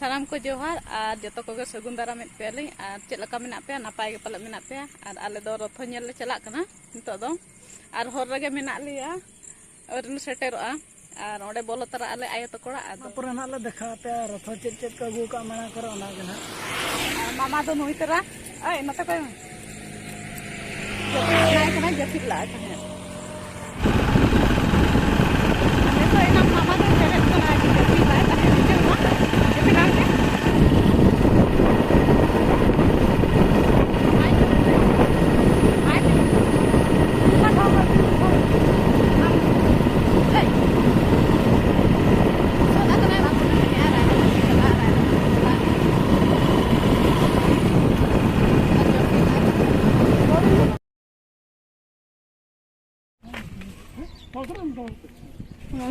सानाम को जोहार और जो को सगुन दारा में पे और चलका में पे नपाय के पल में पे और आले दो रथो नेल ले चला कना नितो दो और हर रगे मेना लिया और सेटेरोआ और ओडे बोलो तरा आले आयो तकोड़ा आदो पुरा ना ले देखा पे रथो चेत चेत का गु का मना करो ना गना मामा दो नुई तरा ए नते कोय जति कना जति ला कना तो एना मामा दो चले कना जति ला कना जति मा जति ला के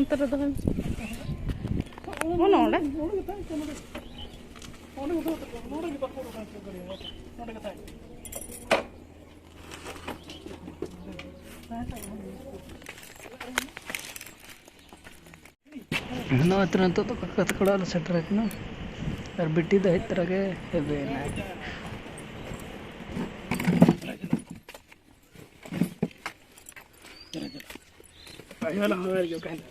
अंतर दो मोनो ले ना इतना तो कत कड़ा सेटर रखना और बिट्टी द इस तरह के हेबे ना आयोला हमारे जो कहना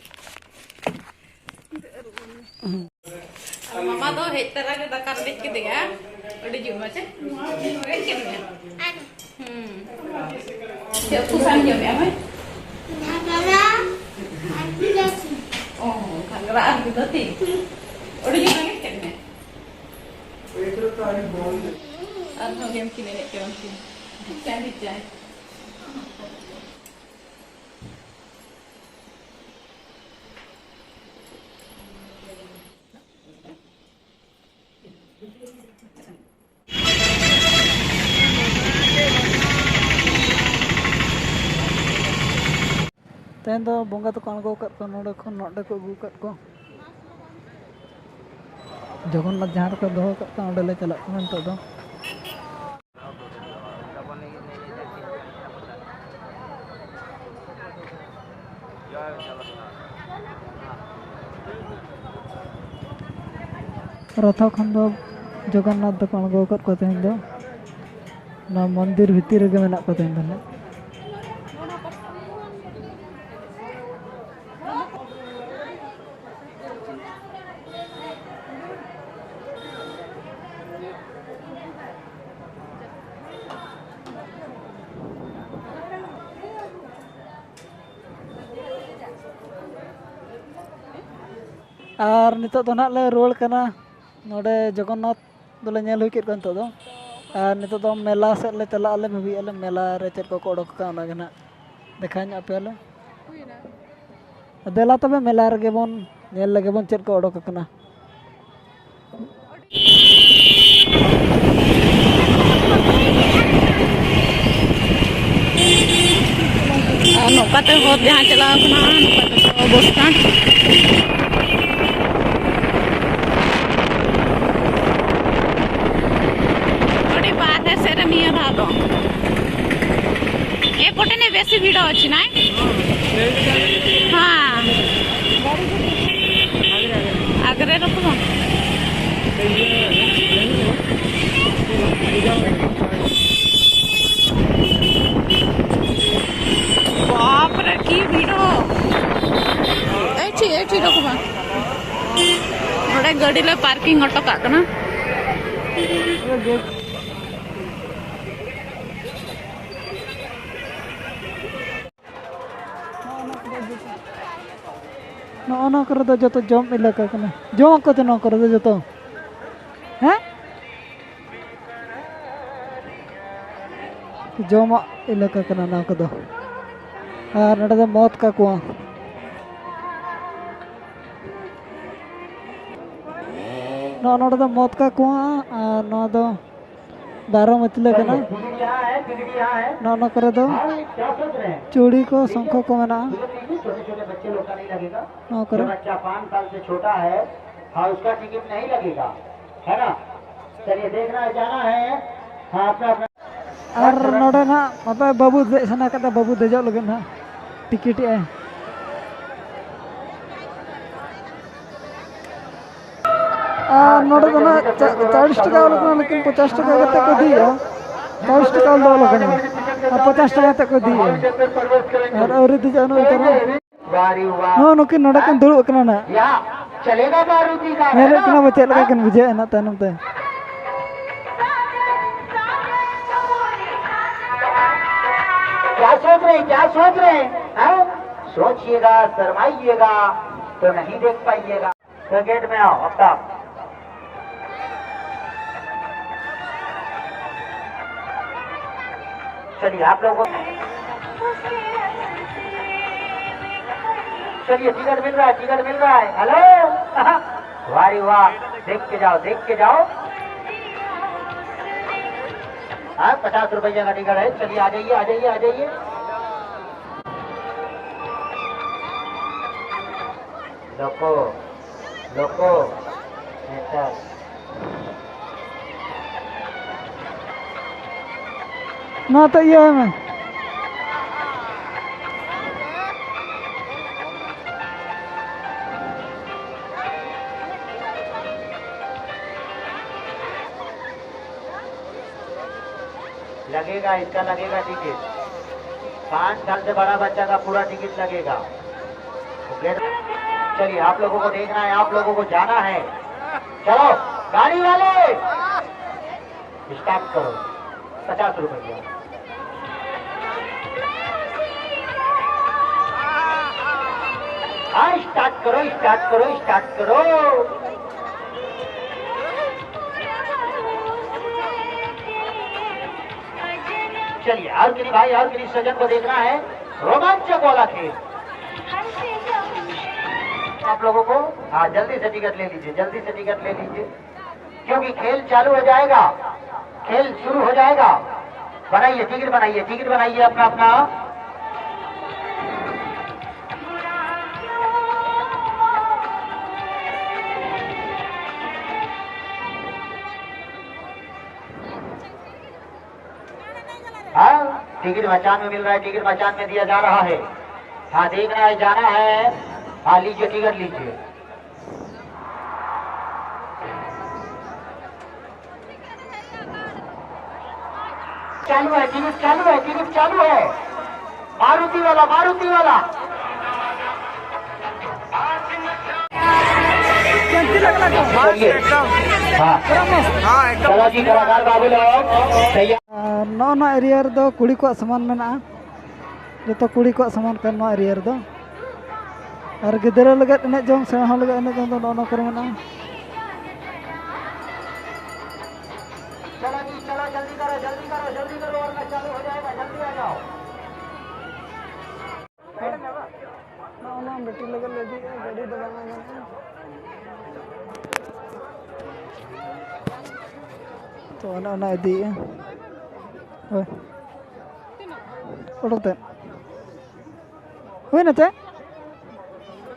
मामा दो हे तरह के दकार देख के दिया अड़ी जुमा से क्या पुसान जो में हमें oh kangra gitu tadi udah jangan ngecek nih atau game kini nih game kini kan dijai तेन तो बोंगा तो कौन को कर को नोडे को गु कर को जगन्नाथ जहाँ को दो कर ओडे ले चला तो दो रथ खन दो जगन्नाथ तो कौन को कर को तेन दो ना मंदिर भीतर गे मेना को तेन दो और नितो तो ना ले रोल करना नोडे जगन्नाथ दोले नेल हुई केत को दो और नितो तो मेला से ले चला ले भाभी ले मेला रे चेत को ओडक का ना गना देखा nya पे ले देला तबे मेला रे बोन नेल लगे बोन चेत को ओडक कना नौका ते हो जहाँ चला कना नौका तो बसता एपटे ने बेसी भीड़ अच्छी ना हाँ आगरे रखो बाप रे की भीड़ एठी रखो नोडे गाड़ी ले पार्किंग ऑटो का ना ना करे तो जो जम इलाका कना जम को तो ना करे तो जो हैं जम इलाका कना ना को दो और नडे दो मौत का कुआ ना नडे दो मौत का कुआ और ना दो 12 मतले कना ना ना करे दो चूड़ी को शंखो को मना छोटे बच्चे लोग का नहीं लगेगा ना करे बच्चा 5 साल से छोटा है हाँ उसका टिकट नहीं लगेगा है ना चलिए देखना है जाना है हाँ अपना और नोडे ना मतलब बाबू दे सना कदा बाबू देजो लगे ना टिकट है और नोड़े तो ना 40 टका वाला को लेकिन 50 टका कते को दिया 40 टका वाला कना और 50 टका तक को दिया और औरी दी जानो इतना वारी वाह नो नो कि नोड़े कन दुड़ु कना ना यहाँ चलेगा मारुति का मेरे कना बचे लगा कन बुझे ना तनम ते क्या सोच रहे हैं सोचिएगा शर्माइएगा तो नहीं देख पाइएगा तो गेट में आओ अब तक चलिए आप लोगों को चलिए टिकट मिल रहा है हेलो वारी वाह देख के जाओ हाँ 50 रुपये का टिकट है चलिए आ जाइए लोको ना तो ये है मैं इसका लगेगा टिकट 5 साल से बड़ा बच्चा का पूरा टिकट लगेगा चलिए आप लोगों को देखना है आप लोगों को जाना है चलो गाड़ी वाले स्टार्ट करो 50 रुपये हाँ स्टार्ट करो चलिए और किसी सज्जन को देखना है रोमांचक वाला खेल आप लोगों को हाँ जल्दी से टिकट ले लीजिए क्योंकि खेल चालू हो जाएगा खेल शुरू हो जाएगा बनाइए टिकट बनाइए अपना हाँ टिकट मचान में मिल रहा है टिकट मचान में दिया जा रहा है हाँ देखना है जाना है हाँ लीजिए टिकट लीजिए टिकट चालू है मारुति वाला चलो जी कलाकार बाबू लोग नौ एरिया रे दो कुड़ी को सामान मेना जो तो कुड़ी को सामान कर नौ एरिया रे दो और गिदरा लगे एने जों सेना लगे एने जों दो नौ कर मेना चलो जल्दी करो और चालू हो जाएगा जल्दी आ जाओ ना बेटी लगे ले दी गाड़ी दबाना तो ना दी ओए ओडते होय नते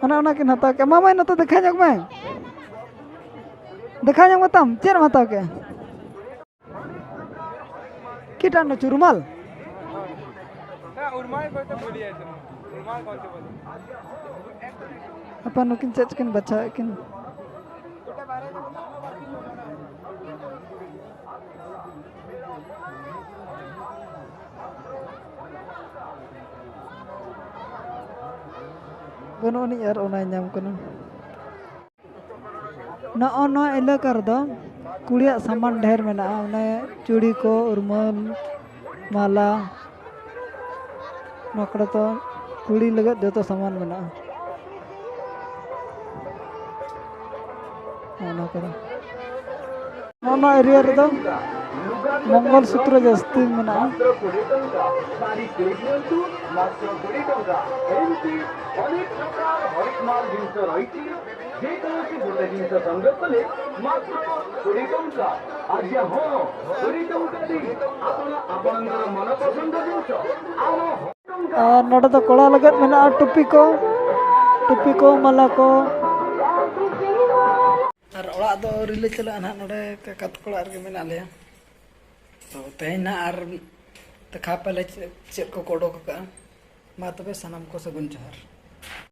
ओना किन हता के मामा न तो देखा जग में मतम चेर हता के किटा न चुरमाल उर्माल कोते बोली है उर्माल कोते बोली अपन नुकिन चचकिन बच्चा किन बनोनी यार ओना नाम कना ना इलाका रे दो कुड़िया सामान ढेर मेना ओने चूड़ी को उर्मल माला नकड़ा तो कुड़ी लगे जो तो सामान मेना ओना करा ना एरिया रे दो मंगल सूत्र जस्ती मेना और नोडे तो कोड़ा लगत मेना टुपी को माला को और ओड़ा दो रिले चला ना नोडे कत कोड़ा रे मेना ले तो तेना और तखा पहले चेक को कोडो का मा तबे सनम को सगुन जहर।